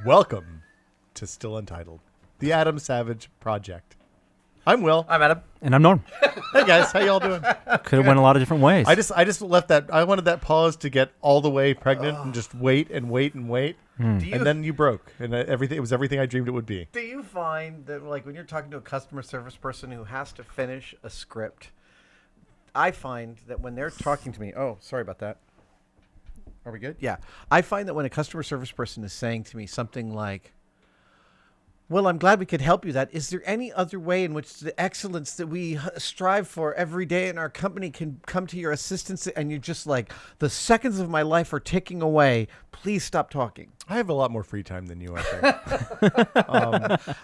Welcome to Still Untitled, the Adam Savage Project. I'm Will. I'm Adam. And I'm Norm. Hey guys, how y'all doing? Could have went a lot of different ways. I just left that. I wanted that pause to get all the way pregnant and just wait and wait and wait, and then you broke, and everything. It was everything I dreamed it would be. Do you find that, like, when you're talking to a customer service person who has to finish a script, I find that when they're talking to me, oh, sorry about that. Are we good? Yeah. I find that when a customer service person is saying to me something like, well, I'm glad we could help you. Is there any other way in which the excellence that we strive for every day in our company can come to your assistance? And you're just like, the seconds of my life are ticking away. Please stop talking. I have a lot more free time than you, I think.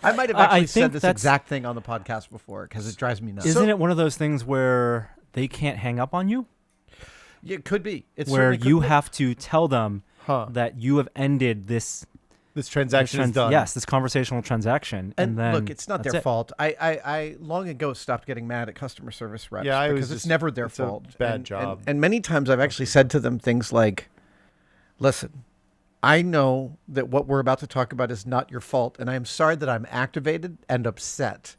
I might have actually said this exact thing on the podcast before because it drives me nuts. Isn't it one of those things where they can't hang up on you? Yeah, it could be. It where you be. have to tell them that you have ended this transaction is done. Yes, this conversational transaction. And then look, it's not their fault. I long ago stopped getting mad at customer service reps because it's never their fault. Bad job. And many times I've actually said to them things like, listen, I know that what we're about to talk about is not your fault, and I am sorry that I'm activated and upset,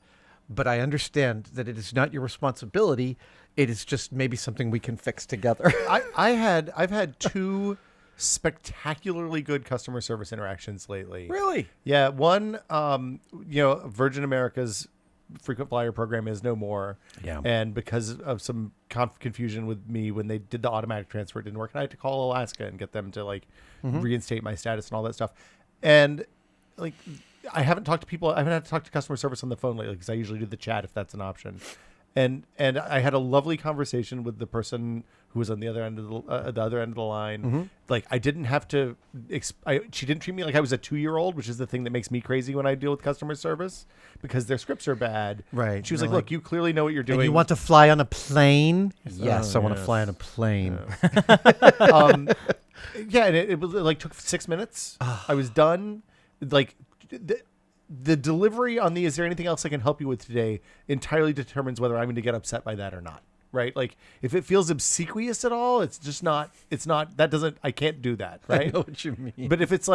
but I understand that it is not your responsibility. It is just maybe something we can fix together. I've had two spectacularly good customer service interactions lately. Really? Yeah. One, Virgin America's frequent flyer program is no more. Yeah. And because of some confusion with me when they did the automatic transfer, it didn't work. And I had to call Alaska and get them to reinstate my status and all that stuff. And I haven't talked to people. I haven't had to talk to customer service on the phone lately because I usually do the chat if that's an option. And I had a lovely conversation with the person who was on the other end of the line. Mm-hmm. Like, I didn't have to. She didn't treat me like I was a 2-year-old, which is the thing that makes me crazy when I deal with customer service because their scripts are bad. Right. She was like, "Look, you clearly know what you're doing. And you want to fly on a plane? Yes, I want to fly on a plane." Yeah, and it was took 6 minutes. I was done. The delivery on the "is there anything else I can help you with today" entirely determines whether I'm going to get upset by that or not. Right? Like, if it feels obsequious at all, it's just not. It's not. That doesn't. I can't do that. Right? I know what you mean. But if it's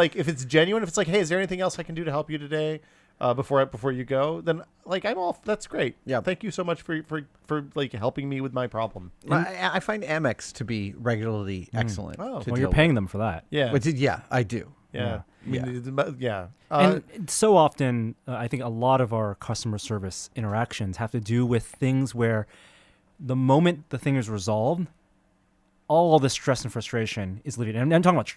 genuine, if it's like, "Hey, is there anything else I can do to help you today?" Before you go, then I'm off. That's great. Yeah. Thank you so much for helping me with my problem. I find Amex to be regularly excellent. Oh. Well, you're paying them for that. Yeah. I do. Yeah. And so often, I think a lot of our customer service interactions have to do with things where the moment the thing is resolved, all the stress and frustration is alleviated. And I'm talking about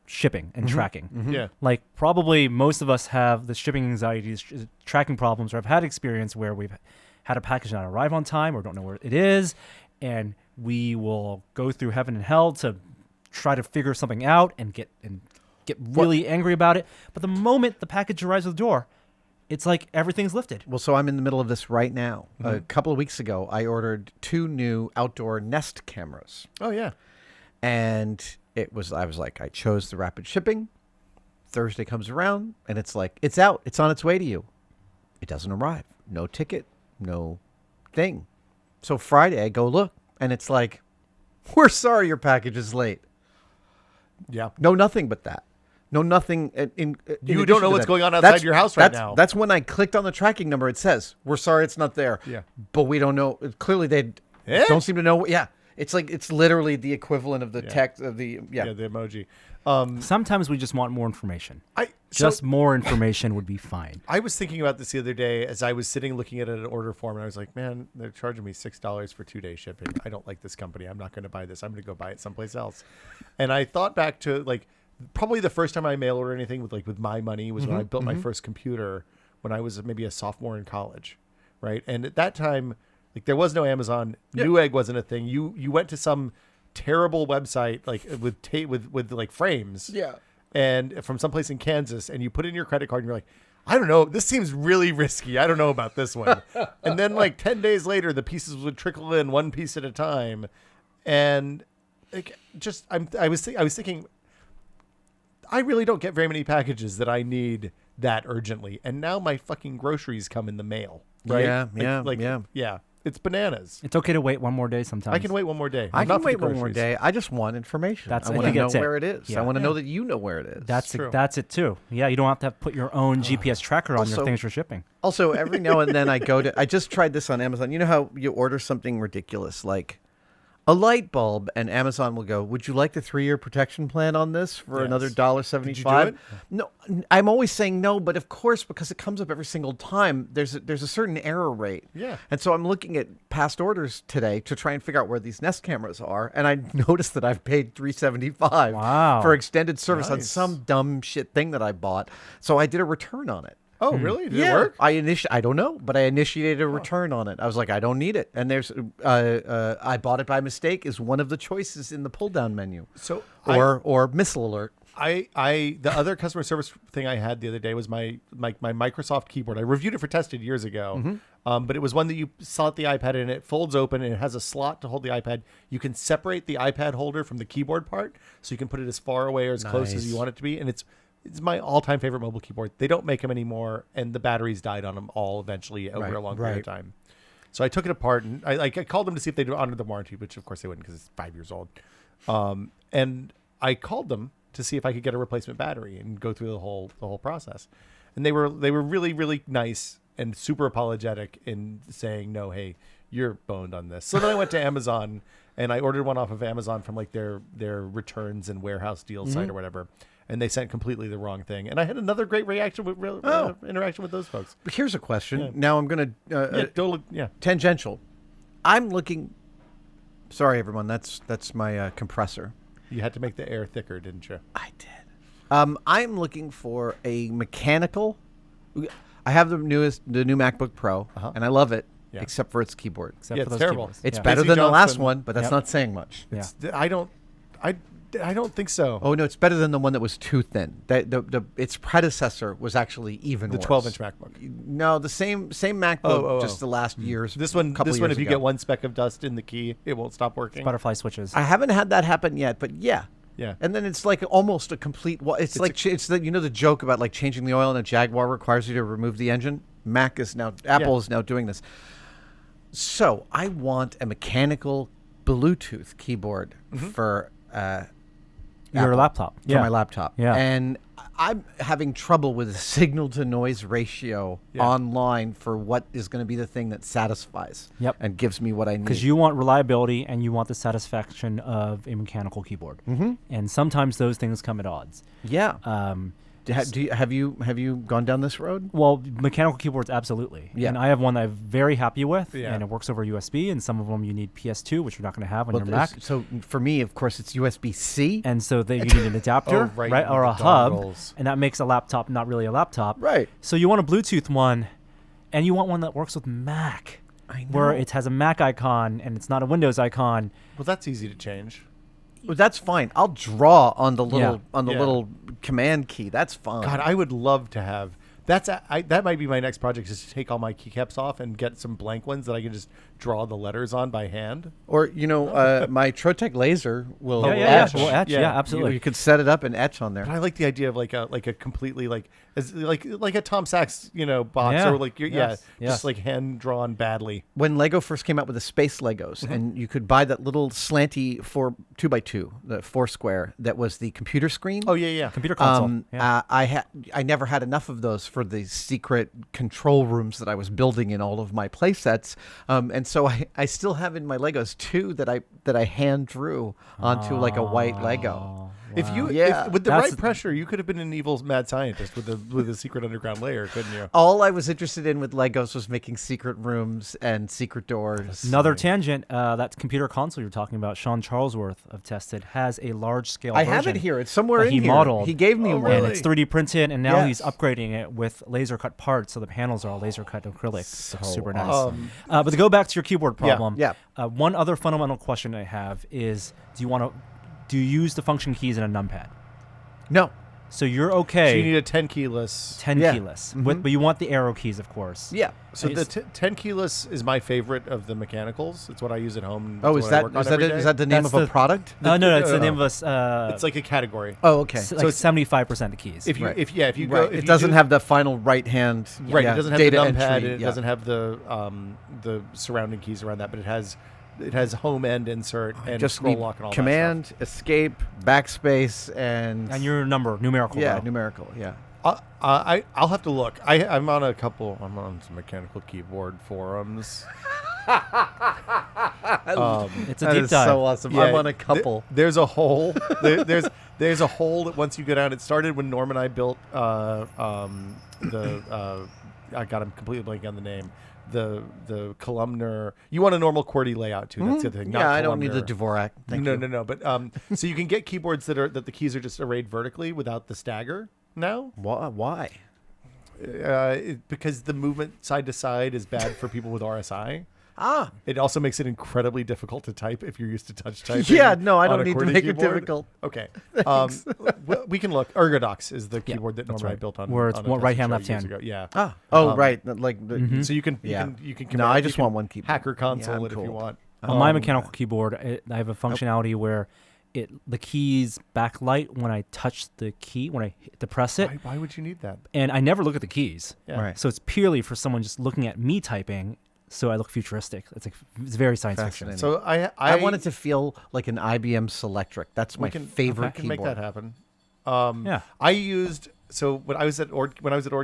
shipping and tracking. Mm-hmm. Yeah. Like, probably most of us have the shipping anxieties, tracking problems, or have had experience where we've had a package not arrive on time or don't know where it is, and we will go through heaven and hell to try to figure something out and get really angry about it. But the moment the package arrives at the door, it's like everything's lifted. Well, so I'm in the middle of this right now. Mm-hmm. A couple of weeks ago, I ordered 2 new outdoor Nest cameras. Oh, yeah. And I chose the rapid shipping. Thursday comes around, and it's like, it's out. It's on its way to you. It doesn't arrive. No ticket. No thing. So Friday, I go look, and it's like, we're sorry your package is late. Yeah. No, nothing but that. No, nothing. You don't know what's going on outside your house right now. That's when I clicked on the tracking number. It says, we're sorry it's not there. Yeah. But we don't know. Clearly, they don't seem to know. Yeah. It's like, it's literally the equivalent of the text of the, the emoji. Sometimes we just want more information. More information would be fine. I was thinking about this the other day as I was sitting looking at an order form, and I was like, man, they're charging me $6 for 2-day shipping. I don't like this company. I'm not going to buy this. I'm going to go buy it someplace else. And I thought back to probably the first time I mail ordered anything with my money was when I built my first computer when I was maybe a sophomore in college, right? And at that time, there was no Amazon. Yeah. Newegg wasn't a thing. You went to some terrible website with frames. Yeah. And from someplace in Kansas, and you put in your credit card, and you're like, I don't know, this seems really risky. I don't know about this one. And then 10 days later, the pieces would trickle in one piece at a time, and I was thinking, I really don't get very many packages that I need that urgently, and now my fucking groceries come in the mail. Right? Yeah. Yeah. It's bananas. It's okay to wait one more day sometimes. I can wait one more day. I I'm not can for wait the one more groceries. day. I just want information. That's- I I want to think know that's it. where it is. Yeah. I want to Yeah. know that you know where it is. true. That's it too. Yeah, you don't have to put your own GPS tracker on your Also- things you're shipping. Also, every now and then I just tried this on Amazon. You know how you order something ridiculous like a light bulb, and Amazon will go, "Would you like the 3-year protection plan on this for Yes. another Did $1.75?" you do No, I'm always saying no, but of course, because it comes up every single time, there's a certain error rate. Yeah. And so I'm looking at past orders today to try and figure out where these Nest cameras are, and I noticed that I've paid $375 Wow. for extended service on Nice. some dumb shit thing that I bought. So I did a return on it. Oh, really? Did it work? I don't know, but I initiated a return on it. I was like, I don't need it, and there's I bought it by mistake is one of the choices in the pull down menu. So or missile alert. the other customer service thing I had the other day was my Microsoft keyboard. I reviewed it for tested years ago, but it was one that you slot the iPad in, it folds open, and it has a slot to hold the iPad. You can separate the iPad holder from the keyboard part, so you can put it as far away or as close as you Nice. want it to be. And it's my all-time favorite mobile keyboard. They don't make them anymore, and the batteries died on them all eventually over a long period of time. So I took it apart, and I called them to see if they'd honored the warranty, which of course they wouldn't because it's 5 years old. And I called them to see if I could get a replacement battery and go through the whole process. And they were really, really nice and super apologetic in saying, no, hey, you're boned on this. So then I went to Amazon and I ordered one off of Amazon from like their returns and warehouse deal site or whatever. And they sent completely the wrong thing. And I had another great reaction with interaction with those folks. But here's a question. Yeah. Now I'm going to tangential. I'm looking. Sorry, everyone. That's my compressor. You had to make the air thicker, didn't you? I did. I'm looking for a mechanical. I have the new MacBook Pro, and I love it, Yeah. except for its keyboard. Except Yeah, for it's those terrible. keyboards. It's Yeah. better Casey than the last Johnson. one, but that's Yep. not saying much. Yeah. I don't think so. Oh no, it's better than the one that was too thin. Its predecessor was actually even The worse. 12-inch MacBook. No, the same MacBook, just the last years. This one, couple if years you ago. get one speck of dust in the key, it won't stop working. Butterfly switches. I haven't had that happen yet, but yeah. Yeah. And then it's like almost a complete. It's like it's the the joke about like changing the oil in a Jaguar requires you to remove the engine. Apple is now doing this. So I want a mechanical Bluetooth keyboard for Your Apple, laptop. for my laptop. Yeah. And I'm having trouble with the signal to noise ratio online for what is going to be the thing that satisfies Yep. and gives me what I need. Because you want reliability and you want the satisfaction of a mechanical keyboard. Mm-hmm. And sometimes those things come at odds. yeah. Have Um, you gone down this road? Well, mechanical keyboards, absolutely. Yeah. And I have one that I'm very happy with, Yeah. and it works over USB. And some of them you need PS2, which you're not going to have on your Mac. So for me, of course, it's USB-C. And so you need an adapter, Oh, right, right, or with a the hub, dongles. and that makes a laptop not really a laptop. Right. So you want a Bluetooth one, and you want one that works with Mac, I where know. it has a Mac icon and it's not a Windows icon. Well, that's easy to change. Well, that's fine. I'll draw on the little Yeah. little command key. That's fine. God, I would love to have. That might be my next project, is to take all my keycaps off and get some blank ones that I can just draw the letters on by hand. Or my Trotec laser will Yeah, etch. we'll etch. Yeah. Yeah, absolutely. You could set it up and etch on there. But I like the idea of like a completely like a Tom Sachs box Yeah. or Yes. just like hand drawn badly. When Lego first came out with the space Legos, and you could buy that little slanty 2x2, the 4 square, that was the computer screen. Oh yeah. Computer console. Yeah. I never had enough of those for the secret control rooms that I was building in all of my play sets, and so I still have in my Legos 2 that I hand drew onto like a white Lego. If you Yeah. with the That's- right pressure, you could have been an evil mad scientist with a secret underground layer, couldn't you? All I was interested in with Legos was making secret rooms and secret doors. Another tangent, that computer console you're talking about, Sean Charlesworth of Tested, has a large scale I version. have it here. It's somewhere that in he here. modeled. He gave me Oh, one. And really? it's 3D printed, and now he's Yes. upgrading it with laser cut parts, so the panels are all laser cut acrylic. So Super nice. awesome. But to go back to your keyboard problem, yeah. One other fundamental question I have is: do you use the function keys in a numpad? No. So you're So okay. you need a 10 keyless. 10 Yeah. keyless, but you want the arrow keys, of course. Yeah. So I the just- 10 keyless is my favorite of the mechanicals. It's what I use at home. Oh, It's is what I that work on is that every it? day. Is that the name That's of a the- product? No, it's the no. name of us. It's like a category. Oh, okay. like it's- 75% of keys. If you Right. if you go, Right. if It you doesn't do- have the final right hand. right. Yeah, It doesn't have the data numpad. entry. It yeah. doesn't have the surrounding keys around that. But it has home end insert and Just scroll need lock and all command, escape, backspace, and your number, numerical. yeah, row. numerical. Yeah. that stuff. I'll have to look. I'm on some mechanical keyboard forums. It's a That deep is dive. so awesome. I'm on a couple. There's a hole. There's a hole that once you go down, it started when Norm and I built I got him completely blanking on the name. The columnar. You want a normal QWERTY layout too. That's the other thing. Not Yeah, I don't need the columnar. Dvorak. Thank you. No. But so you can get keyboards that the keys are just arrayed vertically without the stagger now. Why? Because the movement side to side is bad for people with RSI. Ah. It also makes it incredibly difficult to type if you're used to touch typing. Yeah, no, I on don't a need to QWERTY make it keyboard. difficult. Okay. We can look. Ergodox is the keyboard that that's Norm and I right. built on. Where it's on a one testing right-hand, show left-hand. years ago. Yeah. Ah. Oh, Um, right. Like the, So you can Yeah. you can No, command- I you just can want one keyboard. hacker console Yeah, I'm it if you cool. want. On my mechanical keyboard, I have a functionality where the keys backlight when I touch the key, when I depress it, Why would you need that? and I never look at the keys. Yeah. Right. So it's purely for someone just looking at me typing, so I look futuristic. It's very science fiction. Fascinating. So I want it to feel like an IBM Selectric. That's my favorite we can keyboard. make that happen. Yeah. I used when I was at Ord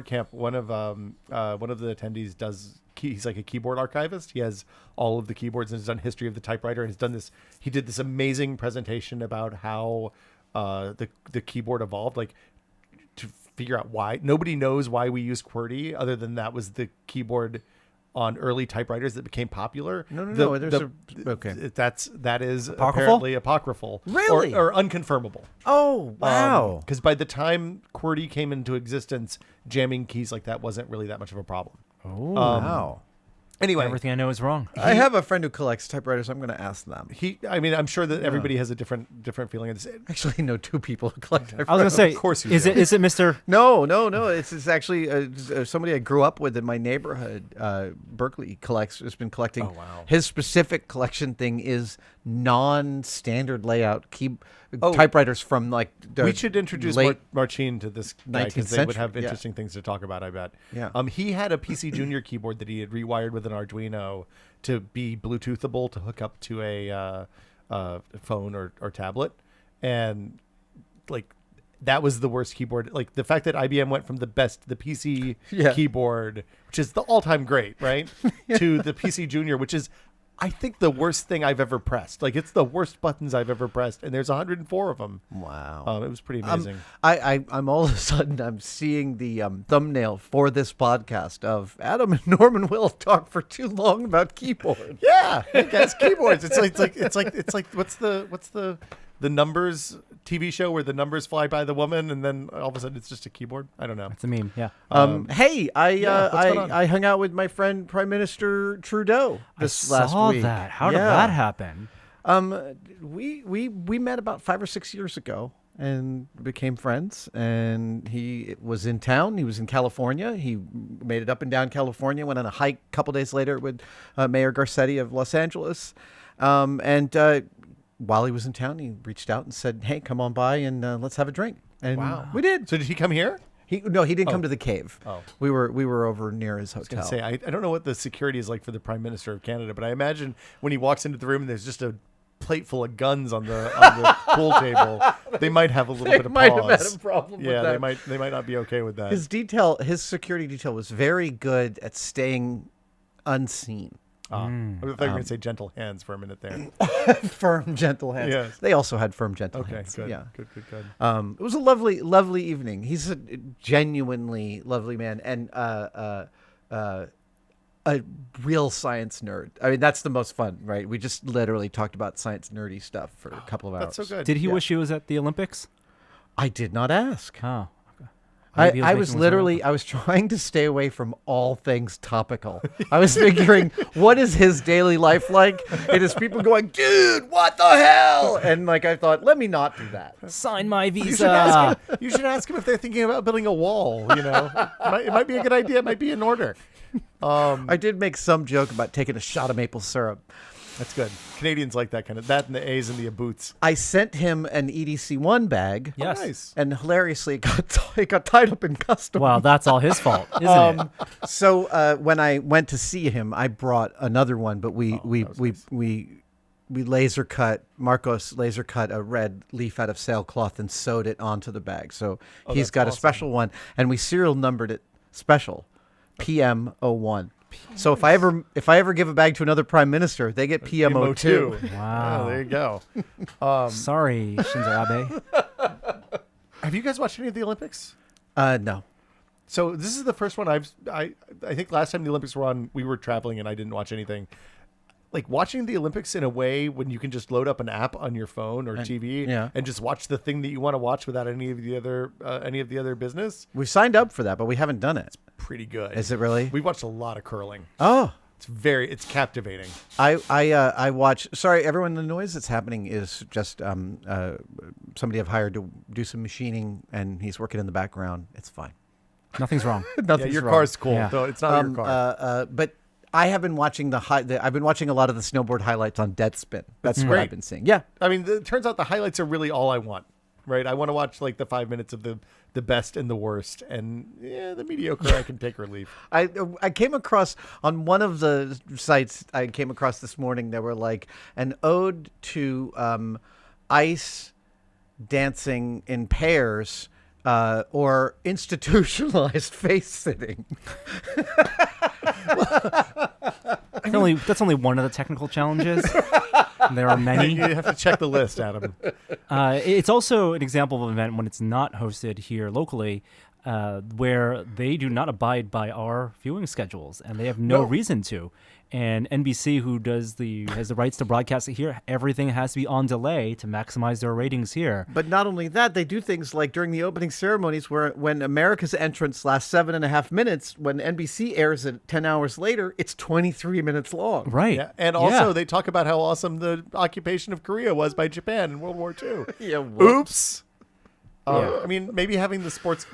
Camp, one of the attendees does. He's like a keyboard archivist. He has all of the keyboards and has done history of the typewriter and has done this. He did this amazing presentation about how the keyboard evolved, like to figure out why. Nobody knows why we use QWERTY other than that was the keyboard on early typewriters that became popular. No. Okay. That is Apocryphal? apparently apocryphal. Really? Or unconfirmable. Oh, wow. Because by the time QWERTY came into existence, jamming keys like that wasn't really that much of a problem. Oh, Wow. Anyway, everything I know is wrong. I have a friend who collects typewriters. I'm going to ask them. I'm sure that everybody has a different feeling of this. I actually know two people who collect typewriters. I was gonna say, Of course you is do. it Mr. No. It's actually somebody I grew up with in my neighborhood. Berkeley has been collecting. Oh, wow. His specific collection thing is non-standard layout Oh. typewriters from like the We should introduce late. Marcin to this guy 19th because they would century, have yeah. interesting things to talk about, I bet. Yeah. He had a PC Junior keyboard that he had rewired with an Arduino to be Bluetoothable to hook up to a phone or tablet. And like that was the worst keyboard. Like the fact that IBM went from the PC Yeah. keyboard, which is the all-time great, right, to the PC Junior, which is I think the worst thing I've ever pressed. Like it's the worst buttons I've ever pressed, and there's 104 of them. Wow. It was pretty amazing. I'm all of a sudden I'm seeing the thumbnail for this podcast of Adam and Norman will talk for too long about keyboards. Yeah, hey guys, keyboards. It's like what's the numbers TV show where the numbers fly by the woman and then all of a sudden it's just a keyboard? I don't know. It's a meme. Yeah. Hey, what's going on? I hung out with my friend Prime Minister Trudeau this I last saw week. that. How did Yeah. that happen? We met about 5 or 6 years ago and became friends. And he was in town. He was in California. He made it up and down California. Went on a hike a couple days later with Mayor Garcetti of Los Angeles. While he was in town, he reached out and said, "Hey, come on by and let's have a drink." And Wow. we did. So did he come here? He didn't come to the cave. Oh. We were over near his hotel. I don't know what the security is like for the Prime Minister of Canada, but I imagine when he walks into the room and there's just a plate full of guns on the pool table, they might have a little bit of might pause. have had a problem with Yeah, that. they might not be okay with that. His security detail was very good at staying unseen. I thought you were going to say gentle hands for a minute there. Firm, gentle hands. Yes. They also had firm, gentle Okay, hands. good. Yeah. Good. It was a lovely, lovely evening. He's a genuinely lovely man and a real science nerd. I mean, that's the most fun, right? We just literally talked about science nerdy stuff for a couple of hours. That's so good. Did he Yeah. wish he was at the Olympics? I did not ask. Oh. Ivy I was literally, I was trying to stay away from all things topical. I was figuring, what is his daily life like? It is people going, dude, what the hell? And like, I thought, let me not do that. sign my You should, visa. ask him, you should ask him if they're thinking about building a wall. You know, it might be a good idea. It might be in order. I did make some joke about taking a shot of maple syrup. That's good. Canadians like that kind of that and the A's and the boots. I sent him an EDC1 bag. Yes. Oh, nice. And hilariously, it got tied up in customs. Wow, that's all his fault, isn't it? So when I went to see him, I brought another one, but we laser cut, Marcos laser cut a red leaf out of sailcloth and sewed it onto the bag. So he's that's got a awesome. special one, and we serial numbered it special, PM01. So if I ever give a bag to another prime minister, they get PM02. Wow. Oh, there you go. Sorry, Shinzo Abe. Have you guys watched any of the Olympics? No. So this is the first one I think last time the Olympics were on, we were traveling and I didn't watch anything. Like watching the Olympics in a way when you can just load up an app on your phone or TV and just watch the thing that you want to watch without any of the other business. We signed up for that, but we haven't done it. Pretty good. Is it really? We watched a lot of curling. Oh. It's captivating. I watch. Sorry, everyone. The noise that's happening is just somebody I've hired to do some machining, and he's working in the background. It's fine. Nothing's wrong. Nothing's Your wrong. car's cool. Yeah. Though it's not your car. But I have been watching I've been watching a lot of the snowboard highlights on Deadspin. That's what great. I've been seeing. Yeah. I mean, it turns out the highlights are really all I want. Right? I want to watch like the 5 minutes of the best and the worst, and the mediocre I can take or leave. I came across on one of the sites I came across this morning. There were like an ode to ice dancing in pairs or institutionalized face sitting. That's only one of the technical challenges. There are many. You have to check the list, Adam. It's also an example of an event when it's not hosted here locally, where they do not abide by our viewing schedules, and they have no reason to. And NBC, who has the rights to broadcast it here, everything has to be on delay to maximize their ratings here. But not only that, they do things like during the opening ceremonies where when America's entrance lasts 7.5 minutes, when NBC airs it 10 hours later, it's 23 minutes long. Right. Yeah. And also they talk about how awesome the occupation of Korea was by Japan in World War II. Yeah. Oops. I mean, maybe having the sports,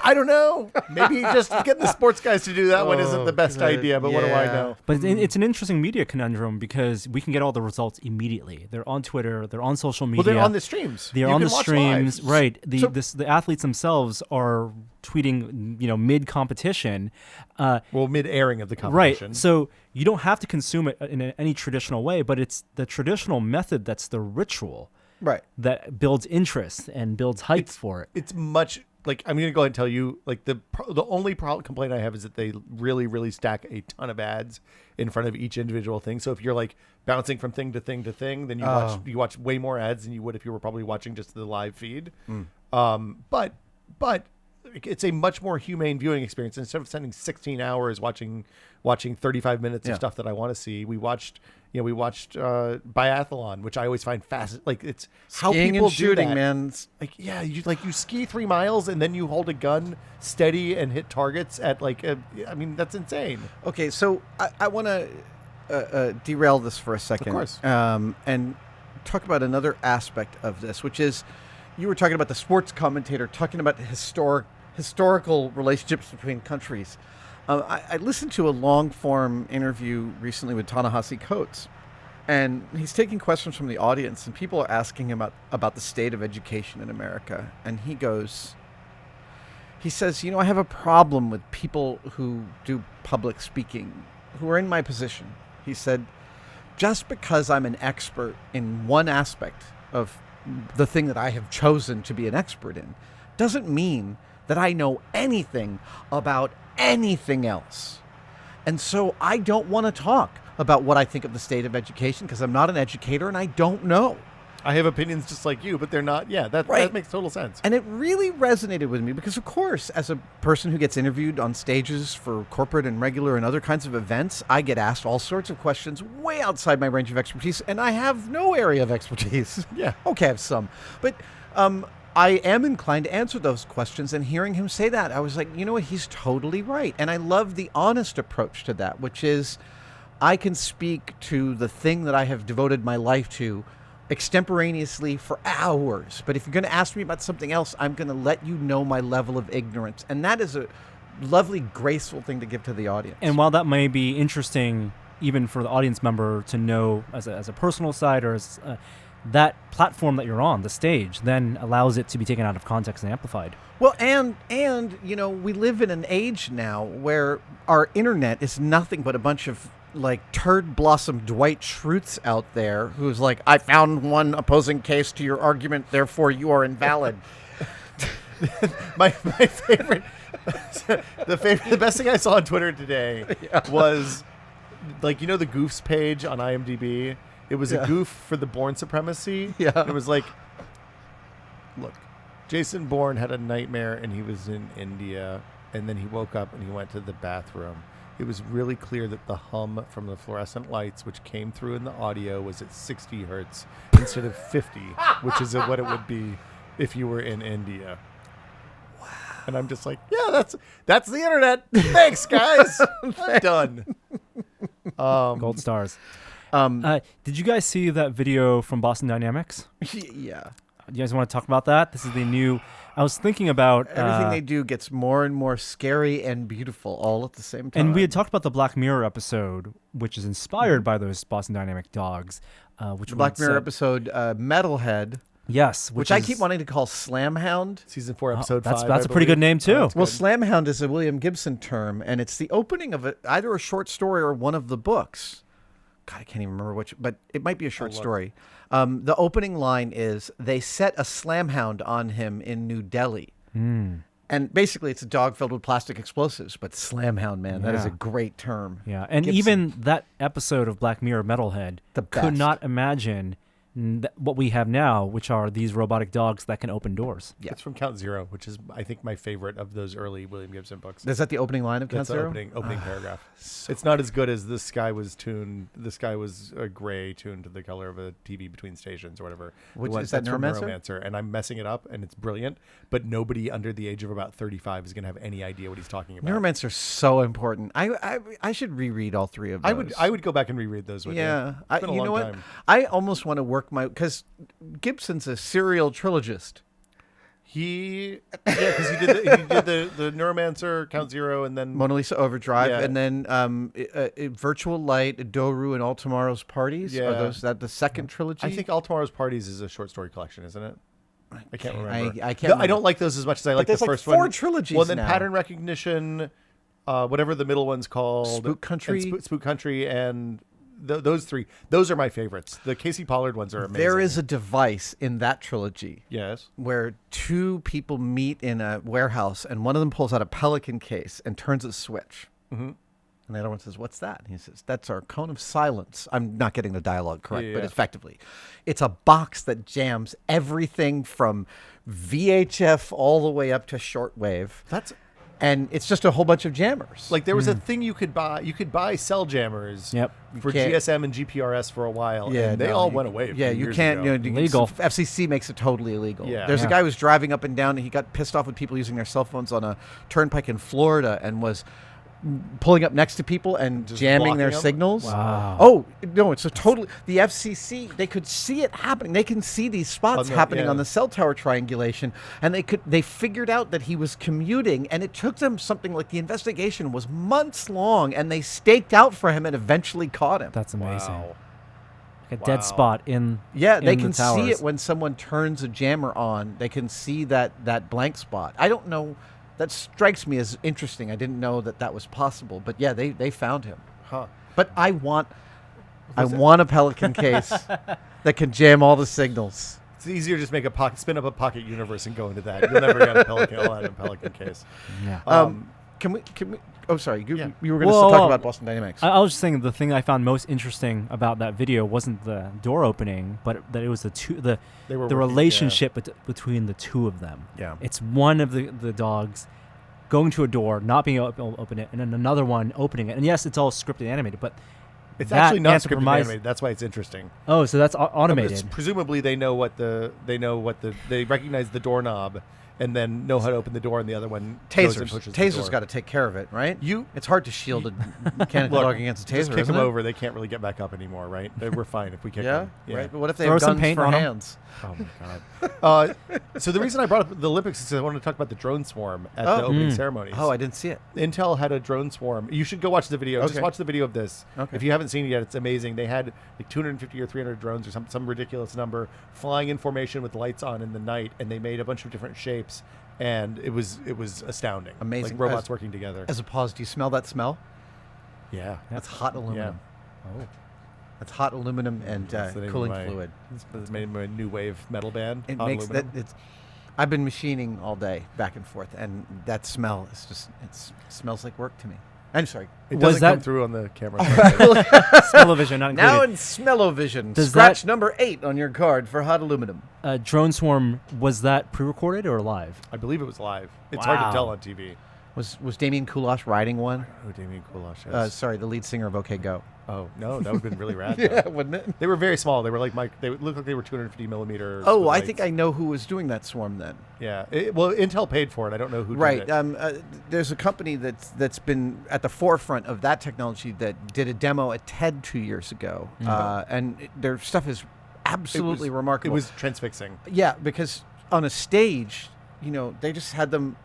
I don't know. Maybe just getting the sports guys to do that one isn't the best idea, but what do I know? But it's an interesting media conundrum because we can get all the results immediately. They're on Twitter. They're on social media. Well, they're on the streams. They're You on can the watch streams, live. right? The athletes themselves are tweeting, mid competition, Mid-airing of the right? competition. So you don't have to consume it in any traditional way, but it's the traditional method that's the ritual, Right. that builds interest and builds hype for it. It's much like I'm going to go ahead and tell you, like the only complaint I have is that they really, really stack a ton of ads in front of each individual thing. So if you're like bouncing from thing to thing to thing, then you watch way more ads than you would if you were probably watching just the live feed. But it's a much more humane viewing experience. Instead of spending 16 hours watching 35 minutes of stuff that I want to see, we watched biathlon, which I always find fascinating. Like it's how Skiing people and shooting, do that. man. Like you ski 3 miles and then you hold a gun steady and hit targets at that's insane. Okay, so I want to derail this for a second. Of course. And talk about another aspect of this, which is you were talking about the sports commentator talking about historical relationships between countries. I listened to a long-form interview recently with Ta-Nehisi Coates, and he's taking questions from the audience, and people are asking him about the state of education in America. And he says, I have a problem with people who do public speaking, who are in my position. He said, just because I'm an expert in one aspect of the thing that I have chosen to be an expert in, doesn't mean that I know anything about anything else. And so I don't want to talk about what I think of the state of education because I'm not an educator and I don't know. I have opinions just like you, but they're not. Yeah, that makes total sense. And it really resonated with me because, of course, as a person who gets interviewed on stages for corporate and regular and other kinds of events, I get asked all sorts of questions way outside my range of expertise, and I have no area of expertise. Yeah. Okay, I have some. But I am inclined to answer those questions. And hearing him say that, I was like, you know what? He's totally right. And I love the honest approach to that, which is I can speak to the thing that I have devoted my life to extemporaneously for hours. But if you're going to ask me about something else, I'm going to let you know my level of ignorance. And that is a lovely, graceful thing to give to the audience. And while that may be interesting, even for the audience member to know as a personal side or as that platform that you're on, the stage, then allows it to be taken out of context and amplified. Well, and you know, we live in an age now where our internet is nothing but a bunch of like turd blossom Dwight Schrutes out there who's like, I found one opposing case to your argument, therefore you are invalid. my favorite, the best thing I saw on Twitter today was, like, you know, the goofs page on IMDb. It was a goof for the Bourne supremacy. Yeah. It was like, look, Jason Bourne had a nightmare and he was in India, and then he woke up and he went to the bathroom. It was really clear that the hum from the fluorescent lights, which came through in the audio, was at 60 hertz instead of 50, which is what it would be if you were in India. Wow. And I'm just like, yeah, that's the internet. Thanks, guys. I'm done. Gold stars. Did you guys see that video from Boston Dynamics? Yeah. You guys want to talk about that? This is the new... I was thinking about... Everything they do gets more and more scary and beautiful all at the same time. And we had talked about the Black Mirror episode, which is inspired by those Boston Dynamic dogs. Which the Black Mirror episode, Metalhead. Yes. Which I keep wanting to call Slamhound. Season 4, episode 5. That's a pretty good name, too. Well, Slamhound is a William Gibson term, and it's the opening of either a short story or one of the books. God, I can't even remember which, but it might be a short story. The opening line is, they set a slamhound on him in New Delhi. Mm. And basically it's a dog filled with plastic explosives, but slamhound, man, that is a great term. Yeah, and Gibson. even that episode of Black Mirror Metalhead The could best. not imagine what we have now, which are these robotic dogs that can open doors. Yeah. It's from Count Zero, which is, I think, my favorite of those early William Gibson books. Is that the opening line of Count That's the Zero? opening paragraph. It's not as good as the sky was tuned. The sky was a gray tuned to the color of a TV between stations or whatever. Which is That's that from Neuromancer? And I'm messing it up, and it's brilliant. But nobody under the age of about 35 is going to have any idea what he's talking about. Neuromancer's so important. I should reread all three of those. I would go back and reread those with you. It's been a you long know what? time. I almost want to work because Gibson's a serial trilogist. Because he did the Neuromancer, Count Zero, and then Mona Lisa Overdrive, Yeah. and then Virtual Light, Doru, and All Tomorrow's Parties. Yeah. Are those that the second trilogy? I think All Tomorrow's Parties is a short story collection, isn't it? I can't remember. I can't. I don't like those as much as I like there's the like first 4 one. trilogies Well, then now. Pattern Recognition, whatever the middle one's called, Spook Country. and Spook Country, and those 3. Those are my favorites. The Casey Pollard ones are amazing. There is a device in that trilogy yes. where 2 people meet in a warehouse, and one of them pulls out a Pelican case and turns a switch. Mm-hmm. And the other one says, "What's that?" And he says, "That's our cone of silence." I'm not getting the dialogue correct, Yeah, but yeah. effectively, it's a box that jams everything from VHF all the way up to shortwave. That's And it's just a whole bunch of jammers. like there was a thing you could buy. You could buy cell jammers. Yep. For can't- GSM and GPRS for a while. and they no, all you- went away. a Yeah, few you years can't. ago. You know, Illegal. FCC makes it totally illegal. Yeah. There's a Yeah. guy who was driving up and down, and he got pissed off with people using their cell phones on a turnpike in Florida, and was pulling up next to people and Just jamming their blocking 'em? signals. Wow. Oh no, it's a totally the FCC. They could see it happening. They can see these spots happening yeah. on the cell tower triangulation, and they figured out that he was commuting, and it took them something like the investigation was months long, and they staked out for him and eventually caught him. That's amazing. Wow. Like a Wow. dead spot in Yeah, they in can the see towers. it when someone turns a jammer on. They can see that blank spot. I don't know. That strikes me as interesting. I didn't know that was possible. But yeah, they found him. Huh. But I want a Pelican case that can jam all the signals. It's easier to just make spin up a pocket universe and go into that. You'll never get a Pelican. I'll add a Pelican case. Yeah. Can we? Oh, sorry. You Yeah. were going to Well, talk about Boston Dynamics. I was just saying the thing I found most interesting about that video wasn't the door opening, but that it was the They were the working, relationship between the two of them. Yeah. It's one of the dogs going to a door, not being able to open it, and then another one opening it. And yes, it's all scripted animated, but It's that actually not scripted and anthropomized- animated. That's why it's interesting. Oh, so that's It's- automated. presumably they recognize the doorknob and then know how to open the door, and the other one goes and pushes the Taser's door. got to take care of it, right? You- It's hard to shield a mechanical Look, dog against a taser. Just kick isn't them it? over. They can't really get back up anymore, right? We're fine if we kick Yeah, them. right. But what if they Throw have some guns paint for on 'em. hands? Oh my god. So the reason I brought up the Olympics is I wanted to talk about the drone swarm at the opening ceremonies. Oh, I didn't see it. Intel had a drone swarm. You should go watch the video. Just Okay. watch the video of this. Okay. If you haven't seen it yet, it's amazing. They had like 250 or 300 drones or some ridiculous number flying in formation with lights on in the night, and they made a bunch of different shapes, and it was astounding. Amazing. Like robots As- working together. As a pause, do you smell that smell? Yeah. That's hot aluminum. Oh. That's hot aluminum and That's the name of cooling my- fluid. It's made my new wave metal band. It Hot makes aluminum. that. I've been machining all day, back and forth, and that smell is just. It smells like work to me. I'm sorry. It Was doesn't come that- through on the camera. Smell-o-vision not included. Now in Smell-O-Vision, Does scratch that- number 8 on your card for hot aluminum. Drone Swarm, was that pre-recorded or live? I believe it was live. It's hard Wow. to tell on TV. Was Damien Kulash riding one? Oh, Damien Kulash. Is. Sorry, the lead singer of OK Go. Oh no, that would have been really rad. Yeah, though. wouldn't it? They were very small. They were like They looked like they were 250 millimeters. Oh, with I lights. think I know who was doing that swarm then. Yeah. Well, Intel paid for it. I don't know who Right. did it. There's a company that's been at the forefront of that technology that did a demo at TED 2 years ago, their stuff is absolutely remarkable. It was transfixing. Yeah, because on a stage, they just had them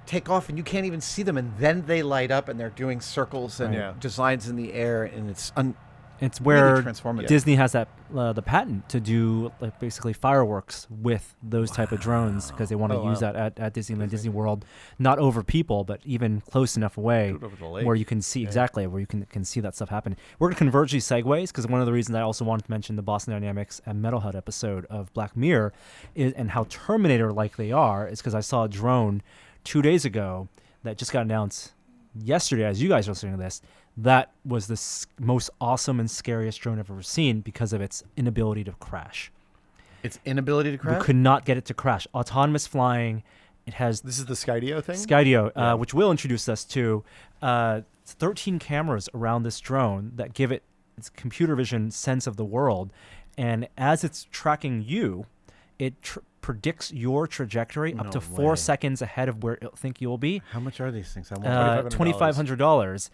take off and you can't even see them, and then they light up and they're doing circles and Yeah. designs in the air, and it's It's where really transformative. Disney has that the patent to do like basically fireworks with those type of drones because they want to Oh, use wow. that at Disneyland, Disney World, not over people, but even close enough away Do it over the lake. where you can see exactly where you can see that stuff happen. We're gonna converge these segues because one of the reasons I also wanted to mention the Boston Dynamics and Metalhead episode of Black Mirror and how Terminator-like they are is because I saw a drone 2 days ago that just got announced yesterday as you guys are listening to this. That was the most awesome and scariest drone I've ever seen because of its inability to crash. its inability to We crash. could not get it to crash. Autonomous flying. It has This is the Skydio thing. Skydio, which Will introduced us to. 13 cameras around this drone that give it its computer vision sense of the world. And as it's tracking you, it predicts your trajectory up No to 4 way. seconds ahead of where it'll think you'll be. How much are these things? I want $2,500,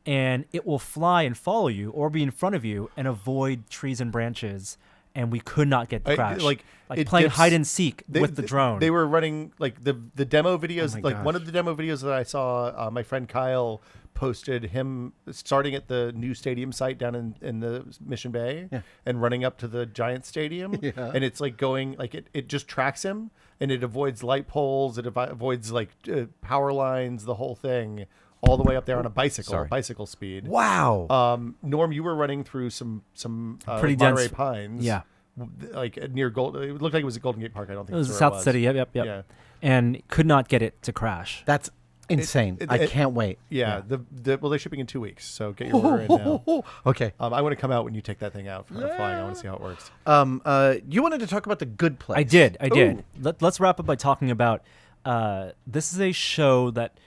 and it will fly and follow you or be in front of you and avoid trees and branches. And we could not get the crash. like, it playing dips- hide and seek with the drone. They were running like the demo videos. my Like one gosh. of the demo videos that I saw, my friend Kyle posted him starting at the new stadium site down in the Mission Bay and running up to the Giant Stadium. Yeah. And it's like going like it just tracks him and it avoids light poles. It avoids like power lines, the whole thing, all the way up there on a bicycle speed. Wow. Norm, you were running through some Pretty Monterey dense- Pines. yeah. Like near Gold. It looked like it was at Golden Gate Park. I don't think It was that's the where South City. Yep. Yeah. And could not get it to crash. That's insane. I can't wait. Yeah. Well, they're shipping in 2 weeks, so get your order in now. Okay. I want to come out when you take that thing out for flying. I want to see how it works. You wanted to talk about The Good Place. I did. Ooh. Let's wrap up by talking about this is a show that,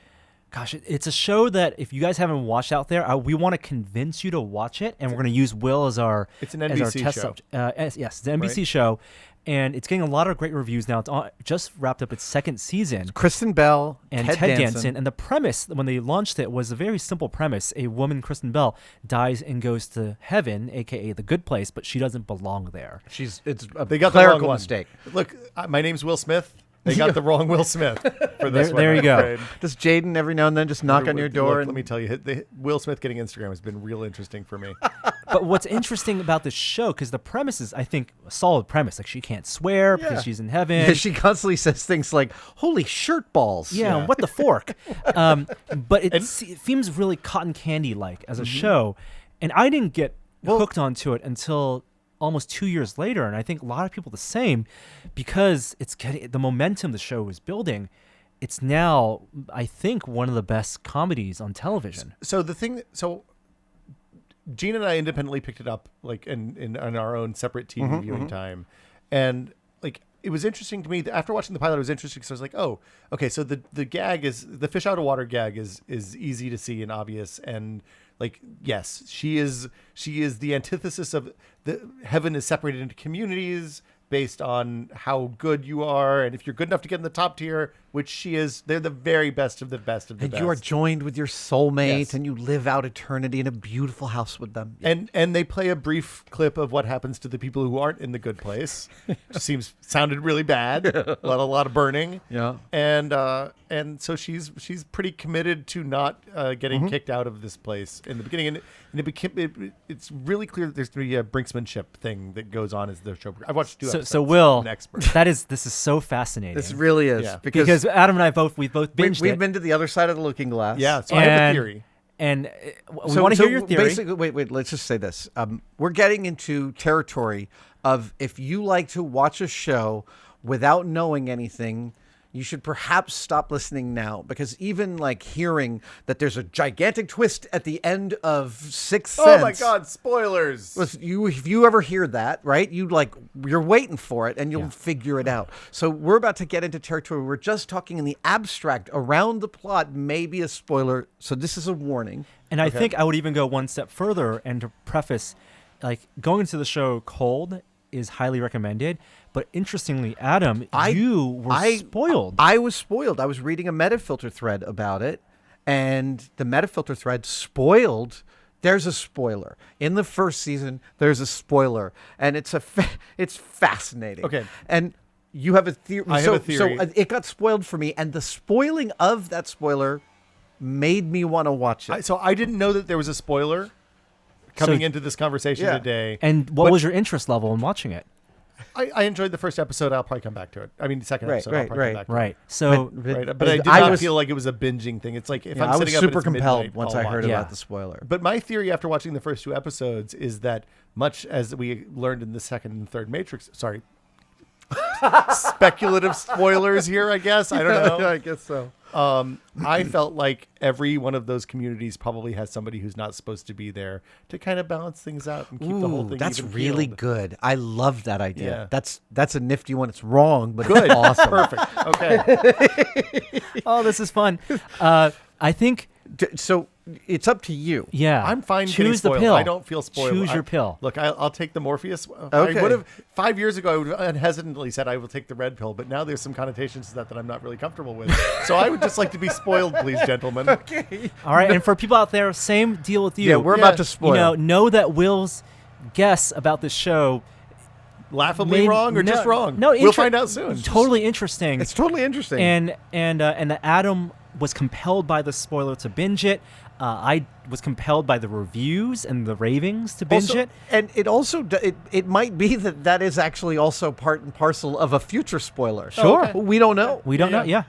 gosh, it's a show that if you guys haven't watched out there, we want to convince you to watch it, and we're going to use Will as our It's an as our NBC test show. subject. Yes, it's an NBC Right. show, and it's getting a lot of great reviews now. It's just wrapped up its second season. Kristen Bell And Ted Danson. And the premise, when they launched it, was a very simple premise. A woman, Kristen Bell, dies and goes to heaven, a.k.a. the good place, but she doesn't belong there. It's a They got the clerical wrong one. mistake. Look, my name's Will Smith. They got the wrong Will Smith for this one. There you I'm go. afraid. Does Jaden every now and then just knock on your door? Look, and let me tell you, Will Smith getting Instagram has been real interesting for me. But what's interesting about this show, because the premise is, I think, a solid premise. Like, she can't swear because she's in heaven. Yeah, she constantly says things like, "Holy shirt balls!" Yeah, what the fork? But it seems really cotton candy like as a show, and I didn't get hooked onto it until almost 2 years later, and I think a lot of people the same, because it's getting the momentum the show is building. It's now, I think, one of the best comedies on television. So Gene and I independently picked it up, like in our own separate TV viewing time, and like it was interesting to me after watching the pilot. It was interesting because I was like, oh, okay, so the gag is the fish out of water gag is easy to see and obvious, and like, yes, she is the antithesis of the heaven is separated into communities based on how good you are, and if you're good enough to get in the top tier, which she is, they're the very best of the best of the And best. you are joined with your soulmate, Yes. and you live out eternity in a beautiful house with them. And they play a brief clip of what happens to the people who aren't in the good place. Which sounded really bad. A lot of burning. Yeah. And so she's pretty committed to not getting kicked out of this place in the beginning. And it's really clear that there's going to be a brinksmanship thing that goes on as the show. I've watched 2 episodes. So Will, I'm an expert. this is so fascinating. This really is. Yeah. because Adam and I we've both binged we've it. been to the other side of the looking glass. Yeah, so I have a theory. And we want to hear your theory. Basically, wait. Let's just say this: we're getting into territory of if you like to watch a show without knowing anything, you should perhaps stop listening now, because even like hearing that there's a gigantic twist at the end of Sixth Sense. Oh my God! Spoilers. If you ever hear that, right? You're waiting for it, and you'll figure it out. So we're about to get into territory. We're just talking in the abstract around the plot, maybe a spoiler. So this is a warning. And I think I would even go one step further and to preface, like, going into the show cold is highly recommended. But interestingly, Adam, you were spoiled. I was spoiled. I was reading a Metafilter thread about it, and the Metafilter thread spoiled. There's a spoiler in the first season. There's a spoiler, and it's fascinating. Okay. And you have a theory. I have a theory. So it got spoiled for me, and the spoiling of that spoiler made me want to watch it. So I didn't know that there was a spoiler coming into this conversation today. And what was your interest level in watching it? I enjoyed the first episode. I'll probably come back to it. I mean, the second episode. I'll probably come back to Right. it. So But I did not feel like it was a binging thing. It's like if I'm I was sitting up super and it's compelled midnight, once I'll I watch heard it. about the spoiler. But my theory after watching the first 2 episodes is that, much as we learned in the second and third Matrix, sorry, speculative spoilers here, I guess. I don't know. I guess so. I felt like every one of those communities probably has somebody who's not supposed to be there to kind of balance things out and keep the whole thing That's even really keeled. I love that idea. Yeah. That's a nifty one. It's wrong, but Good. it's awesome. Perfect. Okay. oh, this is fun. I think So it's up to you. yeah. I'm fine getting Choose the spoiled. pill. I don't feel spoiled. Choose your pill. Look, I'll take the Morpheus. Okay. I would have 5 years ago. I would have unhesitantly said I will take the red pill, but now there's some connotations to that I'm not really comfortable with. So I would just like to be spoiled, please, gentlemen. Okay. All right, and for people out there, same deal with you. Yeah, we're about to spoil. Know that Will's guess about this show Laughably wrong or just wrong? No, we'll find out soon. Totally interesting. It's totally interesting. And that Adam was compelled by the spoiler to binge it. I was compelled by the reviews and the ravings to binge Also- it. And it also it might be that is actually also part and parcel of a future spoiler. Sure. okay. We don't know. We don't know. Yeah.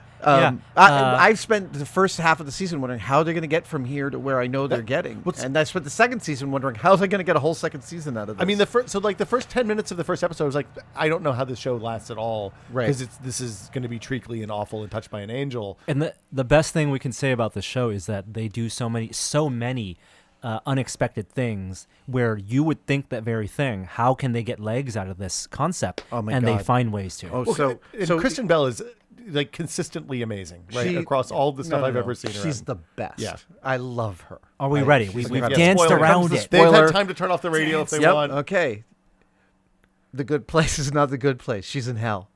I've spent the first half of the season wondering how they're going to get from here to where I know they're getting, and I spent the second season wondering how they're going to get a whole second season out of this. I mean, the first 10 minutes of the first episode, I was like, I don't know how this show lasts at all, Right. Because this is going to be treacly and awful and touched by an angel. And the best thing we can say about the show is that they do so many unexpected things where you would think that very thing. How can they get legs out of this concept? Oh my and God. they find ways to. Oh, And so Kristen Bell is like consistently amazing, right? Across all the stuff I've ever seen her She's in. the best. Yeah. I love her. Are we ready? We've incredible. danced Spoiler. around Comes the it. They've Spoiler. had time to turn off the radio if they Yep. want. Okay. The good place is not the good place. She's in hell.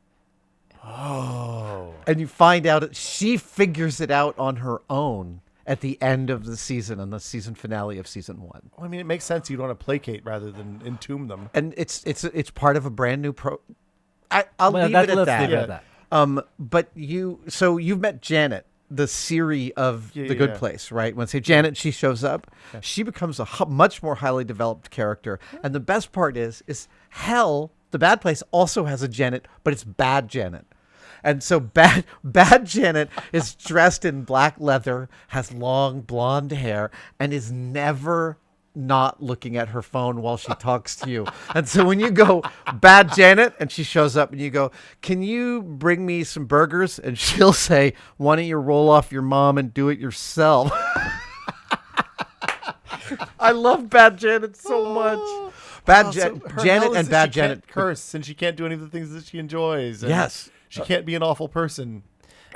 Oh. And you find out she figures it out on her own at the end of the season, on the season finale of season 1. Well, I mean, it makes sense. You'd want to placate rather than entomb them. And it's part of a brand new I'll Well, leave it at let's that. leave it at that. But you've met Janet, the Siri of The Good yeah. Place, right? When say Janet, she shows up, she becomes a much more highly developed character. And the best part is hell, the bad place, also has a Janet, but it's bad Janet. And so bad Janet is dressed in black leather, has long blonde hair, and is never not looking at her phone while she talks to you. And so when you go, bad Janet, and she shows up and you go, can you bring me some burgers? And she'll say, why don't you roll off your mom and do it yourself? I love bad Janet so much. Janet and bad Janet curse, and she can't do any of the things that she enjoys. And Yes. she can't be an awful person.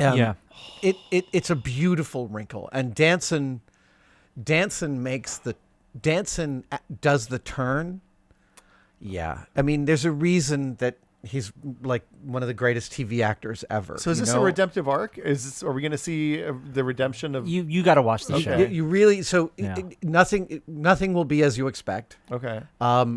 Yeah. It's a beautiful wrinkle, and Danson does the turn. Yeah, I mean, there's a reason that he's like one of the greatest TV actors ever. So is this a redemptive arc? Are we going to see the redemption of? You got to watch the show. You really Yeah. nothing will be as you expect. Okay.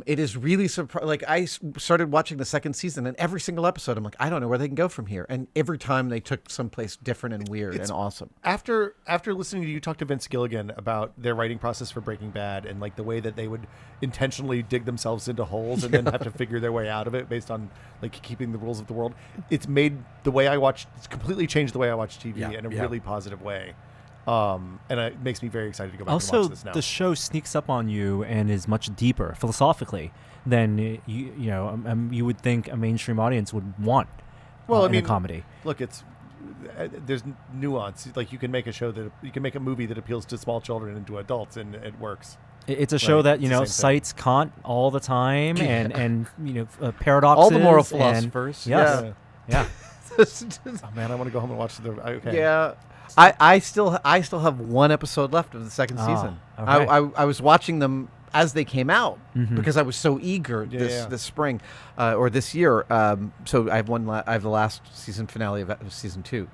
It is really surprising. Like I started watching the second season, and every single episode, I'm like, I don't know where they can go from here. And every time they took someplace different and weird and awesome. After listening to you talk to Vince Gilligan about their writing process for Breaking Bad and like the way that they would intentionally dig themselves into holes and then have to figure their way out of it based on like keeping the rules of the world, it's completely changed the way I watch TV in a really positive way. And it makes me very excited to go back and watch this now. The show sneaks up on you and is much deeper philosophically than you would think a mainstream audience would want. In a comedy. Look, there's nuance. Like you can make a movie that appeals to small children and to adults, and it works. It's a show that cites Kant all the time, and paradoxes. All the moral philosophers. Yeah. Oh man, I want to go home and watch the. Okay. Yeah. I still have one episode left of the second season. Okay. I was watching them as they came out because I was so eager this spring or this year. So I have the last season finale of season 2.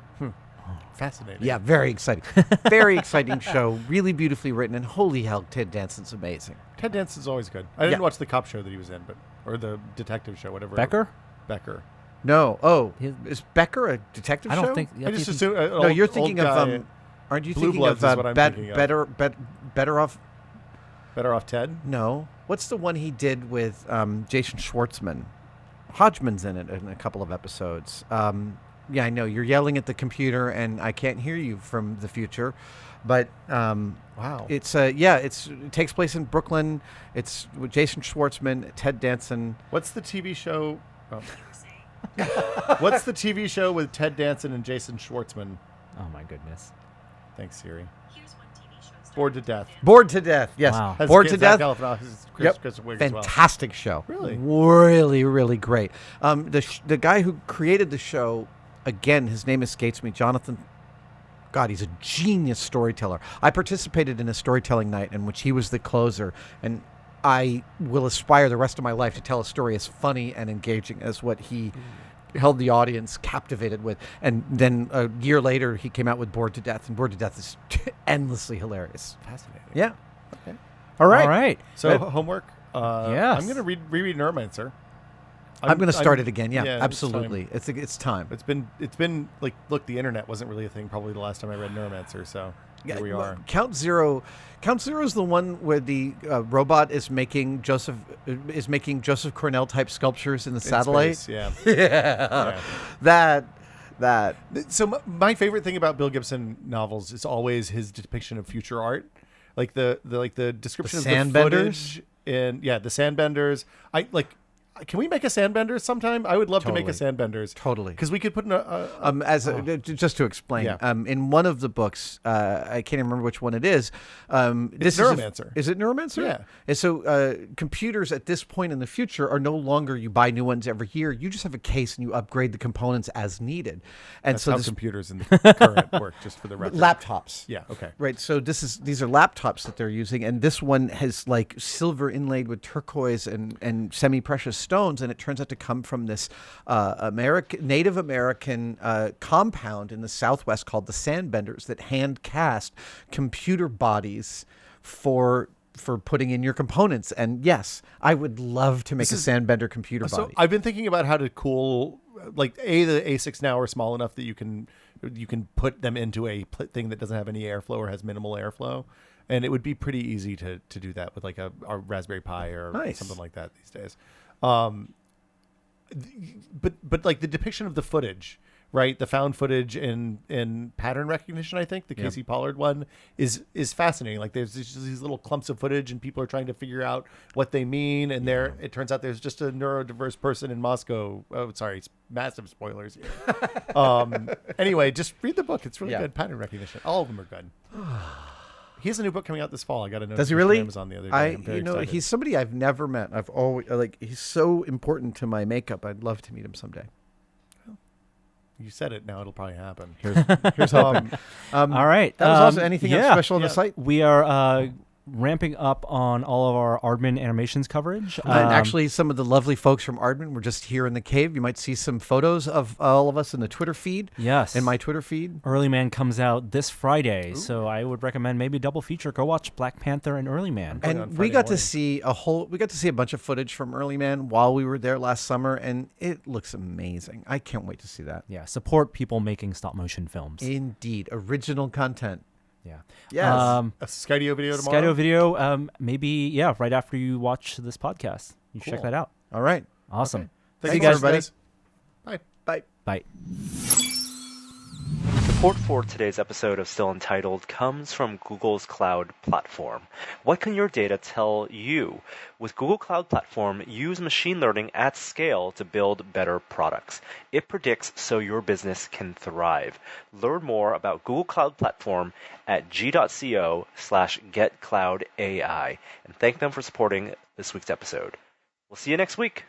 Fascinating. Yeah, very exciting. Very exciting show. Really beautifully written, and holy hell, Ted Danson's amazing. Ted Danson's always good. I didn't watch the cop show that he was in, or the detective show, whatever. Becker. No. Oh, is Becker a detective show? I don't think. I just assume. No, you're thinking of. Aren't you Blue thinking Bloods of is what I'm thinking of. Better Off? Better Off Ted? No. What's the one he did with Jason Schwartzman? Hodgman's in it in a couple of episodes. Yeah, I know. You're yelling at the computer, and I can't hear you from the future. But wow, it's it takes place in Brooklyn. It's with Jason Schwartzman, Ted Danson. What's the TV show? Oh. What's the TV show with Ted Danson and Jason Schwartzman? Oh my goodness. Thanks, Siri. Bored to Death. Bored to Death. Yes. Wow. Bored to Death. Chris Wigg as well. Fantastic show. Really? Really, really great. The guy who created the show, again, his name escapes me, Jonathan. God, he's a genius storyteller. I participated in a storytelling night in which he was the closer, and I will aspire the rest of my life to tell a story as funny and engaging as what he held the audience captivated with. And then a year later, he came out with Bored to Death, and Bored to Death is endlessly hilarious. Fascinating. Yeah. Okay. All right. So homework. Yes. I'm going to reread Neuromancer. I'm going to start it again. Yeah, yeah, absolutely. It's time. It's been like, look, the internet wasn't really a thing probably the last time I read Neuromancer, so here we are. Count Zero is the one where the robot is making Joseph Cornell type sculptures in the satellite. Space, yeah. Yeah. That. So my favorite thing about Bill Gibson novels is always his depiction of future art, like the description The of the footage and the Sandbenders. Can we make a Sandbenders sometime? I would love to make a Sandbenders. Totally. Because we could put in just to explain, Yeah. In one of the books, I can't remember which one it is. It's Neuromancer. Is it Neuromancer? Yeah. And so computers at this point in the future are no longer you buy new ones every year. You just have a case and you upgrade the components as needed. And That's so how computers in the current work, just for the record. Laptops. Yeah. Okay. Right. So these are laptops that they're using, and this one has like silver inlaid with turquoise and semi-precious stones, and it turns out to come from this Native American compound in the Southwest called the Sandbenders that hand cast computer bodies for putting in your components. And yes, I would love to make a Sandbender computer body. So I've been thinking about how to cool, like the ASICs now are small enough that you can put them into a thing that doesn't have any airflow or has minimal airflow. And it would be pretty easy to do that with like a Raspberry Pi or something like that these days. But like the depiction of the footage, right? The found footage in pattern recognition, I think the Casey Pollard one is fascinating. Like there's these little clumps of footage and people are trying to figure out what they mean. And it turns out there's just a neurodiverse person in Moscow. Oh, sorry. It's massive spoilers here. Anyway, just read the book. It's really good pattern recognition. All of them are good. He has a new book coming out this fall. I got a notification Does he really? on Amazon the other day. I'm very excited. He's somebody I've never met. I've always he's so important to my makeup. I'd love to meet him someday. You said it. Now it'll probably happen. Here's hoping. All right. That was also anything else special on the site. We are ramping up on all of our Aardman animations coverage. And actually, some of the lovely folks from Aardman were just here in the cave. You might see some photos of all of us in the Twitter feed. Yes. In my Twitter feed. Early Man comes out this Friday, Ooh. so I would recommend maybe double feature. Go watch Black Panther and Early Man. And we got to see a bunch of footage from Early Man while we were there last summer, and it looks amazing. I can't wait to see that. Yeah, support people making stop motion films. Indeed, original content. Yeah. Yes. A Skydio video tomorrow? Skydio video, maybe, right after you watch this podcast. You should check that out. All right. Awesome. Okay. Thanks, you guys, everybody. Bye. Bye. Bye. Support for today's episode of Still Untitled comes from Google's Cloud Platform. What can your data tell you? With Google Cloud Platform, use machine learning at scale to build better products. It predicts so your business can thrive. Learn more about Google Cloud Platform at g.co/getcloudai and thank them for supporting this week's episode. We'll see you next week.